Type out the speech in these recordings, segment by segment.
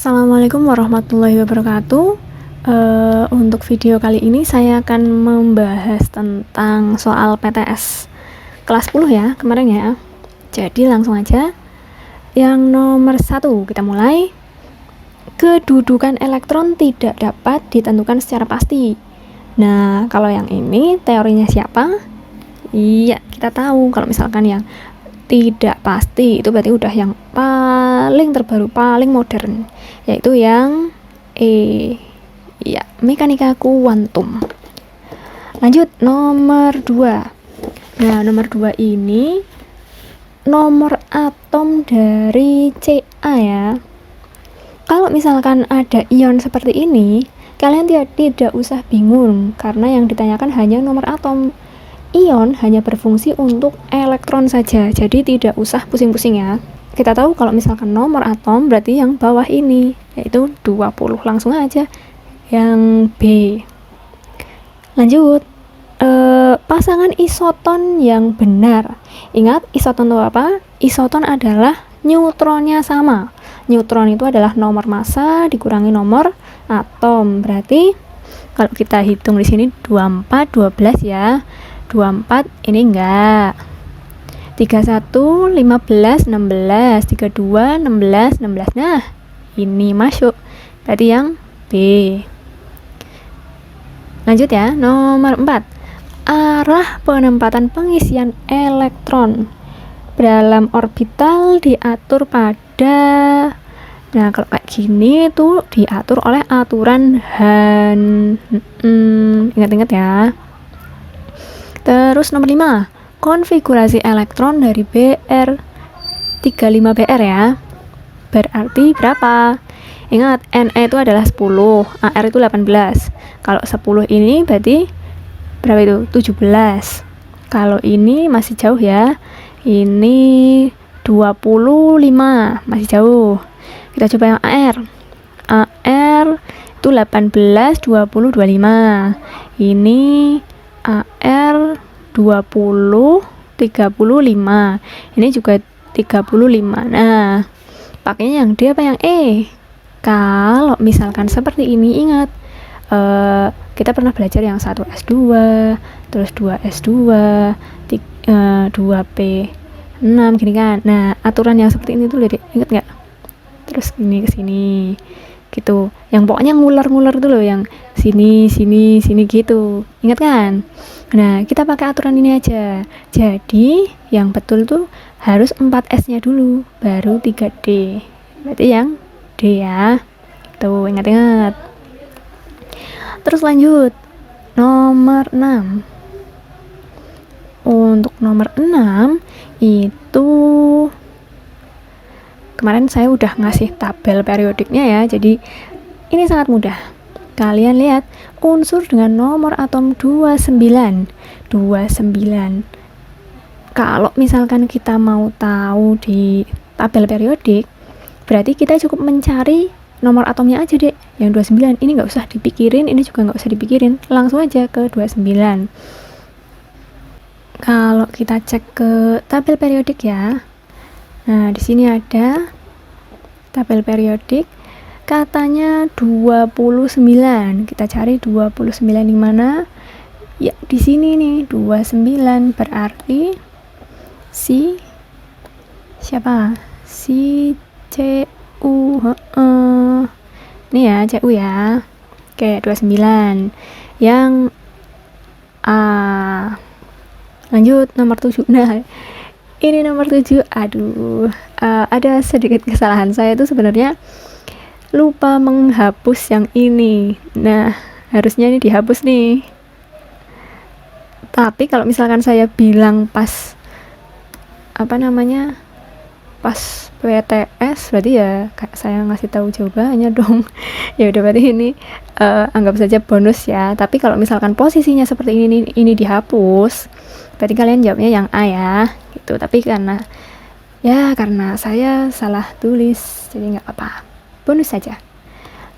Assalamualaikum warahmatullahi wabarakatuh. Untuk video kali ini saya akan membahas tentang soal PTS kelas 10 ya, kemarin ya. Jadi langsung aja. Yang nomor 1 kita mulai. Kedudukan elektron tidak dapat ditentukan secara pasti. Nah, kalau yang ini teorinya siapa? Iya, kita tahu kalau misalkan yang tidak pasti itu berarti udah yang paling terbaru, paling modern, yaitu yang ya, mekanika kuantum. Lanjut nomor 2. Nah, nomor 2 ini nomor atom dari Ca ya. Kalau misalkan ada ion seperti ini, kalian tidak usah bingung karena yang ditanyakan hanya nomor atom. Ion hanya berfungsi untuk elektron saja, jadi tidak usah pusing-pusing ya. Kita tahu kalau misalkan nomor atom berarti yang bawah ini, yaitu 20. Langsung aja yang B. Lanjut, pasangan isoton yang benar. Ingat, isoton itu apa? Isoton adalah neutronnya sama. Neutron itu adalah nomor massa dikurangi nomor atom. Berarti kalau kita hitung di sini 24, 12 ya. 24 ini enggak. 31, 15, 16, 32, 16, 16. Nah, ini masuk. Berarti yang B. Lanjut ya, nomor 4. Arah penempatan pengisian elektron dalam orbital diatur pada, nah kalau kayak gini tuh diatur oleh aturan Hahn. Ingat-ingat ya. Terus nomor 5, konfigurasi elektron dari Br35Br ya. Berarti berapa? Ingat, Ne itu adalah 10, Ar itu 18. Kalau 10 ini berarti berapa itu? 17. Kalau ini masih jauh ya. Ini 25, masih jauh. Kita coba yang Ar. Ar itu 18, 20, 25. Ini AR 20, 35. Ini juga 35. Nah, pakainya yang D apa yang E? Kalau misalkan seperti ini, ingat, kita pernah belajar yang 1S2, terus 2S2, 2P6 gini kan. Nah, aturan yang seperti ini tuh ingat nggak? Terus gini ke sini gitu, yang pokoknya ngular-ngular itu loh, yang sini gitu, ingat kan? Nah, kita pakai aturan ini aja. Jadi yang betul tuh harus 4S nya dulu baru 3D, berarti yang D ya, tuh ingat-ingat. Terus lanjut nomor 6. Untuk nomor 6 itu kemarin saya udah ngasih tabel periodiknya ya, jadi ini sangat mudah. Kalian lihat unsur dengan nomor atom 29. Kalau misalkan kita mau tahu di tabel periodik, berarti kita cukup mencari nomor atomnya aja deh, yang 29. Ini nggak usah dipikirin, ini juga nggak usah dipikirin, langsung aja ke 29. Kalau kita cek ke tabel periodik ya, nah di sini ada tabel periodik, katanya 29. Kita cari 29 di mana? Ya, di sini nih, 29. Berarti si siapa? Si CU. Ini ya, CU ya. Oke, 29. Yang A. Lanjut nomor 7. Nah, ini nomor 7. Aduh, ada sedikit kesalahan. Saya tuh sebenarnya lupa menghapus yang ini. Nah, harusnya ini dihapus nih. Tapi kalau misalkan saya bilang pas pas PTS, berarti ya saya ngasih tahu jawabannya dong. Ya udah, berarti ini anggap saja bonus ya. Tapi kalau misalkan posisinya seperti ini dihapus, berarti kalian jawabnya yang A ya, gitu. Tapi karena saya salah tulis, jadi nggak apa-apa, bonus saja.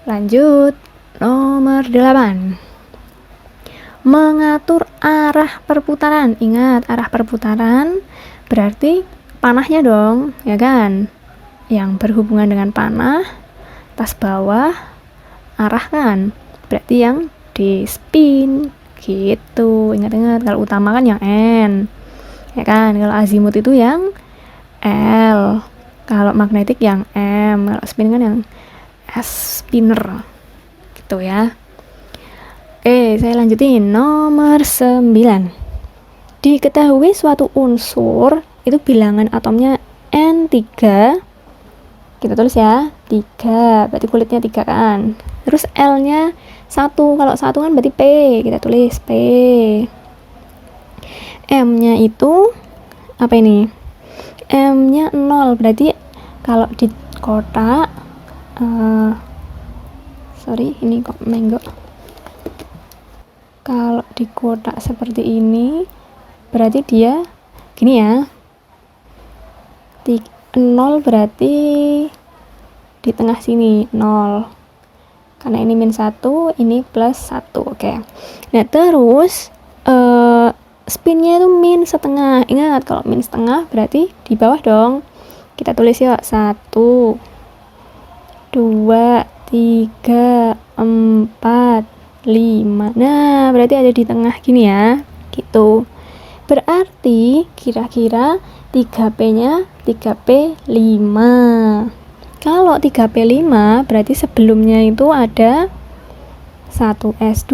Lanjut nomor 8. Mengatur arah perputaran. Ingat, arah perputaran berarti panahnya dong, ya kan? Yang berhubungan dengan panah atas bawah arah kan, berarti yang D spin gitu. Ingat-ingat, kalau utama kan yang N ya kan, kalau azimut itu yang L, kalau magnetik yang M, kalau spin kan yang S, spinner gitu ya. Oke, saya lanjutin. Nomor 9. Diketahui suatu unsur itu bilangan atomnya N3, kita tulis ya 3, berarti kulitnya 3 kan, terus L nya 1, kalau 1 kan berarti P, kita tulis P. M nya itu apa ini, M nya 0, berarti kalau di kotak sorry ini kok menggo, kalau di kotak seperti ini berarti dia gini ya, 0 berarti di tengah sini 0, karena ini min 1, ini plus 1. Oke. Nah terus spinnya itu min setengah. Ingat, kalau min setengah berarti di bawah dong. Kita tulis yuk, 1 2 3 4 5. Nah berarti ada di tengah gini ya, gitu. Berarti kira-kira 3P nya 3P 5. Kalau 3P 5 berarti sebelumnya itu ada 1S2,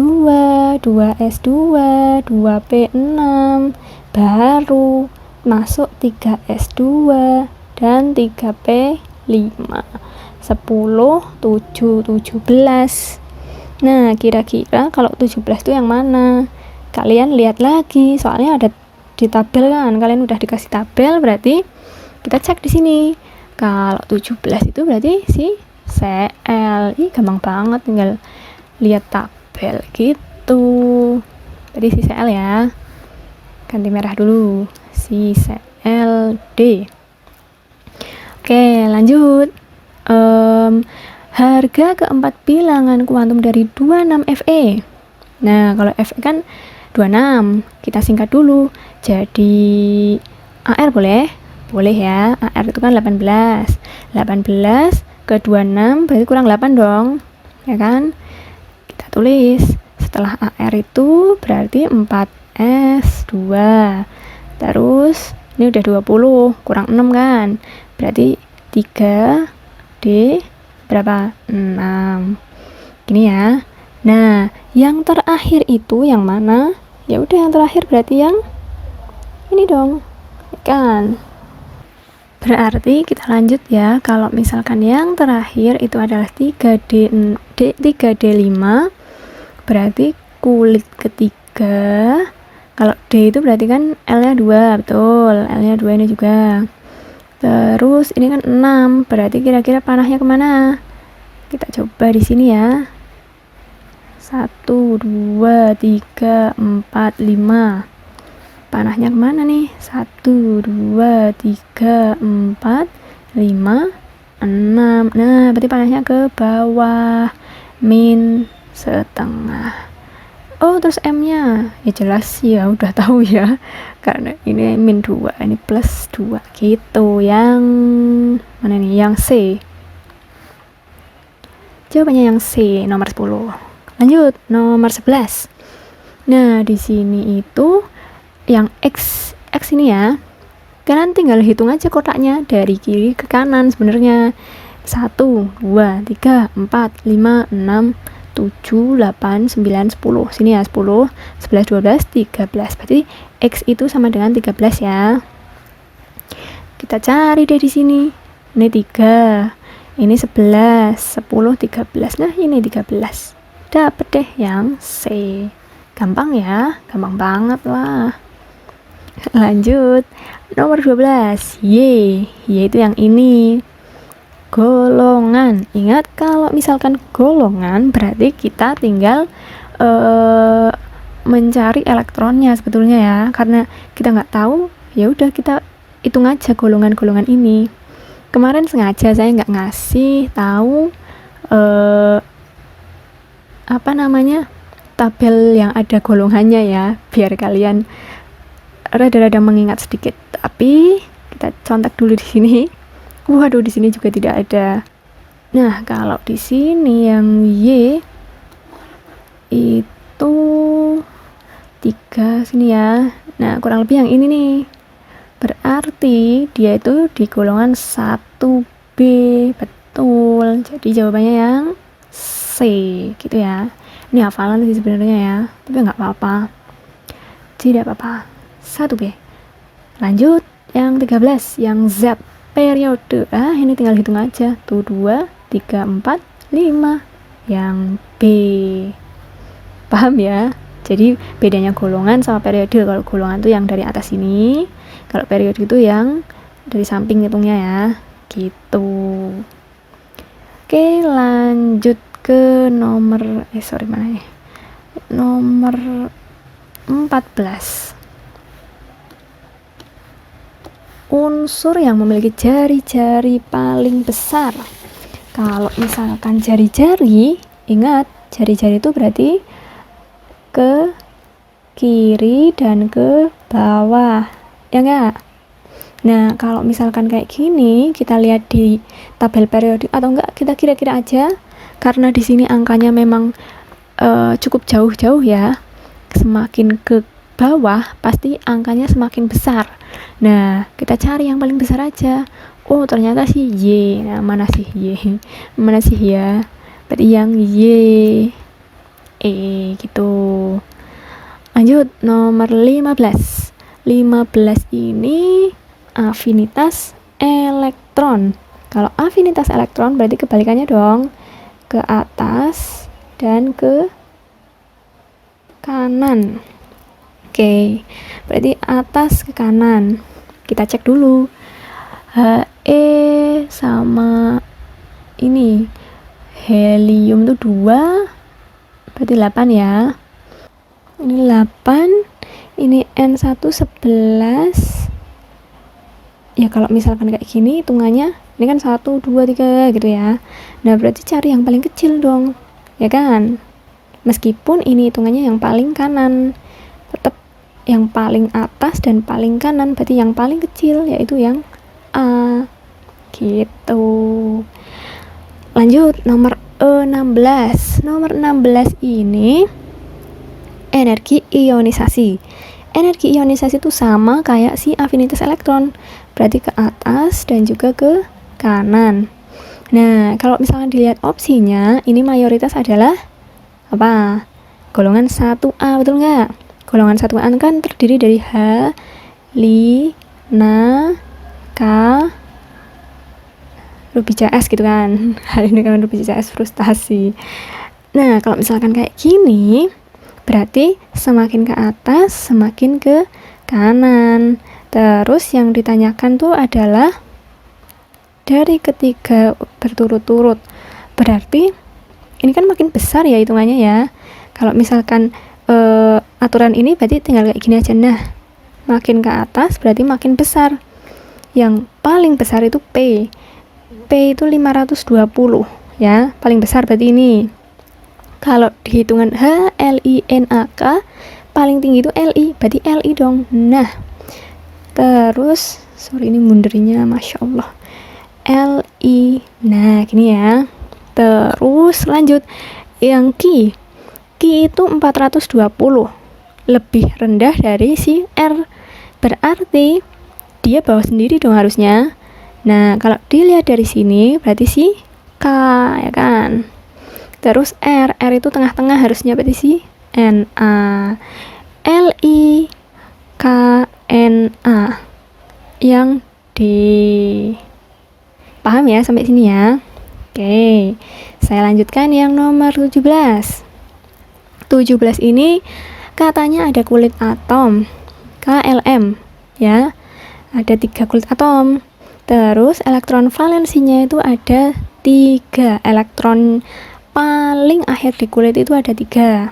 2S2, 2P6, baru masuk 3S2 dan 3P5. 10, 7, 17. Nah kira-kira kalau 17 itu yang mana? Kalian lihat lagi, soalnya ada di tabel kan, kalian udah dikasih tabel, berarti kita cek di sini. Kalau 17 itu berarti si Cl. Ih gampang banget, tinggal lihat tabel gitu. Berarti si Cl ya, ganti merah dulu, si CLD. Oke lanjut. Harga keempat bilangan kuantum dari 26Fe. Nah kalau Fe kan 26, kita singkat dulu jadi AR boleh? Boleh ya, AR itu kan 18 ke 26 berarti kurang 8 dong, ya kan? Kita tulis setelah AR itu berarti 4S2, terus ini udah 20, kurang 6 kan, berarti 3D berapa? 6 gini ya. Nah yang terakhir itu yang mana? Ya udah yang terakhir berarti yang ini dong, kan? Berarti kita lanjut ya. Kalau misalkan yang terakhir itu adalah 3D5, berarti kulit ketiga. Kalau D itu berarti kan L nya 2, betul, L nya 2 ini juga. Terus ini kan 6, berarti kira-kira panahnya kemana? Kita coba di sini ya. 1, 2, 3, 4, 5. Panahnya kemana nih? 1, 2, 3, 4, 5, 6. Nah berarti panahnya ke bawah, min setengah. Oh terus M nya ya jelas ya, udah tahu ya, karena ini min 2, ini plus 2 gitu. Yang mana nih? Yang C. Jawabannya yang C, nomor 10. Lanjut, nomor 11. Nah di sini itu yang X ini ya, kalian tinggal hitung aja kotaknya dari kiri ke kanan sebenarnya. 1, 2, 3, 4, 5, 6, 7, 8, 9, 10. Sini ya 10, 11, 12, 13. Berarti X itu sama dengan 13 ya. Kita cari deh di sini. Ini 3, ini 11, 10, 13. Nah ini 13. Dapet deh yang C. Gampang ya, gampang banget lah. Lanjut, nomor 12, Y itu yang ini, golongan. Ingat, kalau misalkan golongan berarti kita tinggal mencari elektronnya sebetulnya ya, karena kita nggak tahu, ya udah kita hitung aja golongan-golongan ini. Kemarin sengaja saya nggak ngasih tahu tabel yang ada golongannya ya, biar kalian rada-rada mengingat sedikit. Tapi kita contek dulu di sini. Waduh, di sini juga tidak ada. Nah, kalau di sini yang Y itu 3 sini ya. Nah, kurang lebih yang ini nih. Berarti dia itu di golongan 1B. Betul. Jadi jawabannya yang C gitu ya. Ini hafalan sih sebenarnya ya, tapi nggak apa-apa. Tidak apa-apa. 1B. Lanjut yang 13, yang Z periode. Ini tinggal hitung aja. Tuh 2, 3, 4, 5. Yang B. Paham ya? Jadi bedanya golongan sama periode. Kalau golongan tuh yang dari atas ini, kalau periode itu yang dari samping hitungnya ya. Gitu. Oke, lanjut ke nomor mana ya? Nomor 14. Unsur yang memiliki jari-jari paling besar. Kalau misalkan jari-jari, ingat jari-jari itu berarti ke kiri dan ke bawah, ya enggak? Nah, kalau misalkan kayak gini, kita lihat di tabel periodik atau enggak, kita kira-kira aja, karena di sini angkanya memang cukup jauh-jauh ya. Semakin ke bawah, pasti angkanya semakin besar. Nah, kita cari yang paling besar aja. Oh, ternyata sih Y. Nah, mana sih Y? Mana sih ya? Berarti yang Y. Gitu. Lanjut, nomor 15. 15 ini afinitas elektron. Kalau afinitas elektron berarti kebalikannya dong. Ke atas dan ke kanan. Oke, berarti atas ke kanan. Kita cek dulu. He sama ini helium tuh 2, berarti 8 ya. Ini 8, ini N1 11. Ya kalau misalkan kayak gini hitungannya, ini kan 1, 2, 3 gitu ya. Nah berarti cari yang paling kecil dong, ya kan? Meskipun ini hitungannya yang paling kanan, tetap yang paling atas dan paling kanan, berarti yang paling kecil yaitu yang A. Gitu. Lanjut, nomor 16. Nomor 16 ini energi ionisasi. Energi ionisasi itu sama kayak si afinitas elektron, berarti ke atas dan juga ke kanan. Nah, kalau misalnya dilihat opsinya, ini mayoritas adalah apa? Golongan 1A, betul nggak? Golongan 1A kan terdiri dari H, Li, Na, K, Ruby CS gitu kan. Hari ini kan Ruby CS frustasi. Nah, kalau misalkan kayak gini, berarti semakin ke atas, semakin ke kanan. Terus yang ditanyakan tuh adalah dari ketiga berturut-turut. Berarti ini kan makin besar ya hitungannya ya. Kalau misalkan aturan ini berarti tinggal kayak gini aja. Nah, makin ke atas berarti makin besar. Yang paling besar itu P. P itu 520 ya, paling besar berarti ini. Kalau dihitungan H, L, I, N, A, K, paling tinggi itu Li, berarti Li dong. Nah, terus, sorry ini mundernya, Masya Allah. Li, nah gini ya. Terus lanjut, yang Q itu 420, lebih rendah dari si R. Berarti, dia bawah sendiri dong harusnya. Nah, kalau dilihat dari sini, berarti si K, ya kan? Terus R itu tengah-tengah harusnya berarti si Na. Li, K, Na. Yang D. Paham ya sampai sini ya? Oke, saya lanjutkan yang nomor 17. 17 ini katanya ada kulit atom, KLM, ya. Ada 3 kulit atom. Terus elektron valensinya itu ada 3. Elektron paling akhir di kulit itu ada 3.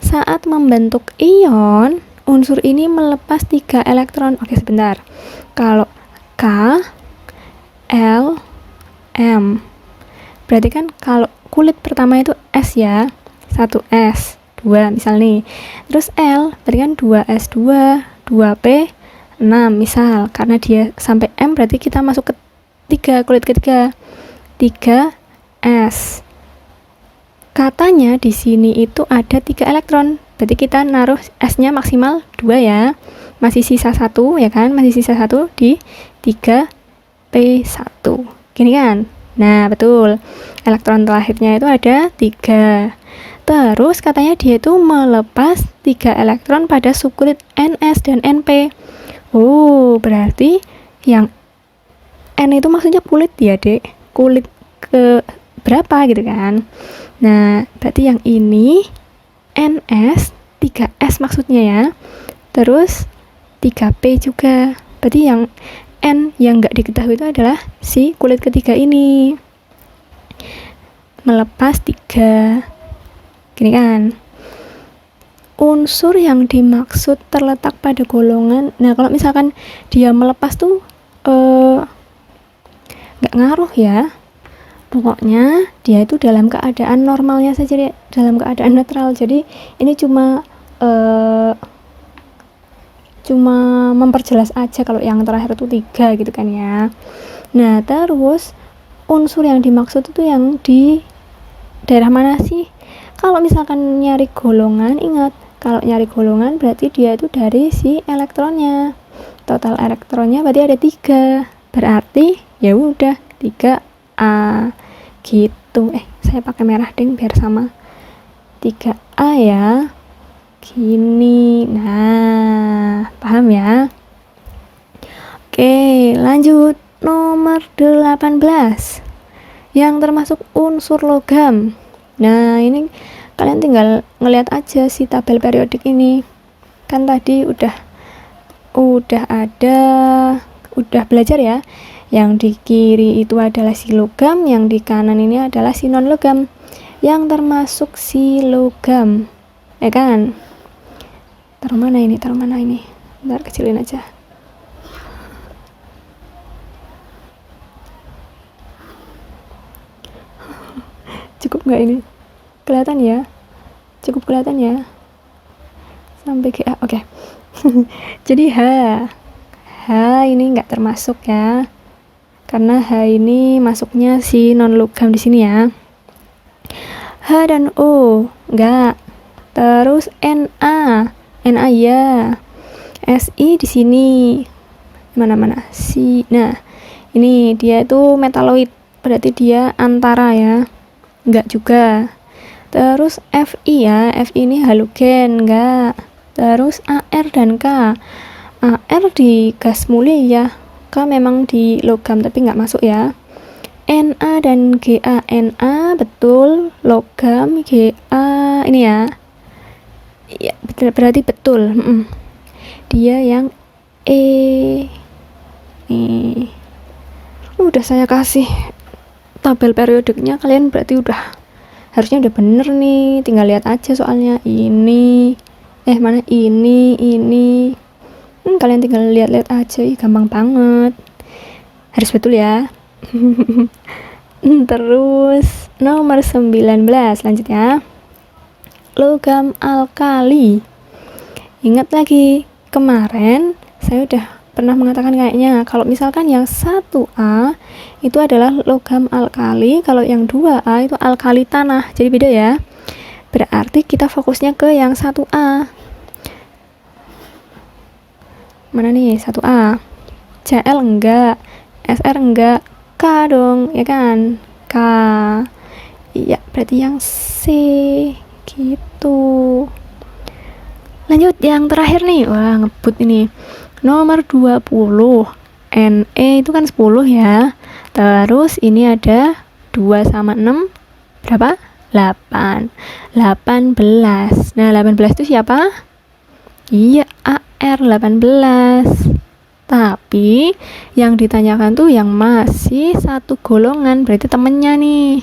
Saat membentuk ion, unsur ini melepas 3 elektron. Oke, sebentar. Kalau K, L, M, berarti kan kalau kulit pertama itu S ya, 1S, 2 misal nih. Terus L berarti kan 2S2, 2P, 6 misal, karena dia sampai M berarti kita masuk ke 3, kulit ketiga. 3s. Katanya di sini itu ada 3 elektron. Berarti kita naruh S-nya maksimal 2 ya. Masih sisa 1 ya kan? Masih sisa 1 di 3p1. Gini kan? Nah, betul. Elektron terakhirnya itu ada 3. Terus katanya dia itu melepas 3 elektron pada subkulit NS dan NP. Oh, berarti yang N itu maksudnya kulit ya, Dek. Kulit ke berapa gitu kan. Nah, berarti yang ini NS 3S maksudnya ya. Terus 3P juga. Berarti yang N yang nggak diketahui itu adalah si kulit ketiga ini. Melepas 3. Gini kan. Unsur yang dimaksud terletak pada golongan. Nah, kalau misalkan dia melepas tuh nggak ngaruh ya. Pokoknya dia itu dalam keadaan normalnya saja, dalam keadaan netral. Jadi ini cuma memperjelas aja kalau yang terakhir itu 3 gitu kan ya. Nah, terus unsur yang dimaksud itu yang di daerah mana sih? Kalau misalkan nyari golongan, ingat kalau nyari golongan berarti dia itu dari si elektronnya. Total elektronnya berarti ada 3. Berarti ya udah 3A gitu. Saya pakai merah ding biar sama. 3A ya. Gini. Nah, paham ya? Oke, lanjut. Nomor 18. Yang termasuk unsur logam. Nah, ini kalian tinggal ngeliat aja si tabel periodik ini. Kan tadi udah belajar ya. Yang di kiri itu adalah si logam, yang di kanan ini adalah si non logam. Yang termasuk si logam. Ya kan? Taruh mana ini? Bentar kecilin aja. Cukup nggak ini? Kelihatan ya? Cukup kelihatan ya? Sampai ke A. Oke. Jadi H ini nggak termasuk ya, karena H ini masuknya si non logam di sini ya. H dan O nggak. Terus NA ya. SI di sini. Mana si. Nah, ini dia itu metaloid, berarti dia antara ya. Enggak juga. Terus Fi ya, Fi ini halogen, enggak. Terus AR dan K. AR di gas mulia ya. K memang di logam tapi enggak masuk ya. Na dan Ga. Na betul, logam. Ga ini ya. Ya, berarti betul. Dia yang E. Nih. Udah saya kasih tabel periodiknya, kalian berarti harusnya udah bener nih, tinggal lihat aja soalnya ini mana ini kalian tinggal lihat aja, gampang banget, harus betul ya. Terus nomor 19 lanjut ya, logam alkali. Ingat lagi kemarin saya udah pernah mengatakan kayaknya kalau misalkan yang 1A itu adalah logam alkali, kalau yang 2A itu alkali tanah, jadi beda ya. Berarti kita fokusnya ke yang 1A. Mana nih 1A? Cl enggak, Sr enggak, K dong ya kan, K. Iya, berarti yang C gitu. Lanjut yang terakhir nih, wah ngebut ini. Nomor 20, Ne itu kan 10 ya. Terus ini ada 2 sama 6 berapa? 8. 18. Nah, 18 itu siapa? Iya, AR 18. Tapi yang ditanyakan tuh yang masih satu golongan, berarti temennya nih.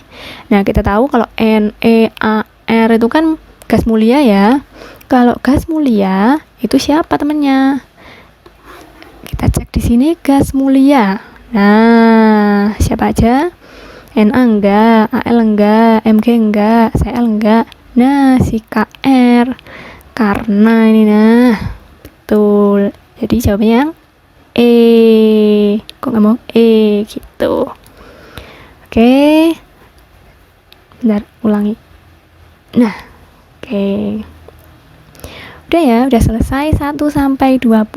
Nah, kita tahu kalau NeAr itu kan gas mulia ya. Kalau gas mulia itu siapa temennya? Kita cek di sini gas mulia. Nah, siapa aja? Na enggak, Al enggak, Mg enggak, Cl enggak. Nah, si Kr. Karena ini nah. Betul. Jadi jawabannya yang E. Kok nggak mau E gitu. Oke. Bentar, ulangi. Nah, oke. Udah ya, udah selesai 1 sampai 20.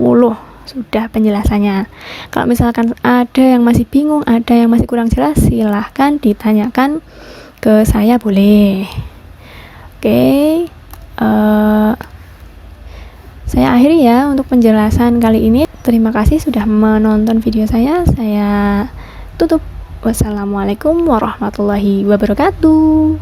Sudah penjelasannya. Kalau misalkan ada yang masih bingung, ada yang masih kurang jelas, silahkan ditanyakan ke saya boleh. Oke. Saya akhiri ya untuk penjelasan kali ini. Terima kasih sudah menonton video saya. Saya tutup. Wassalamualaikum warahmatullahi wabarakatuh.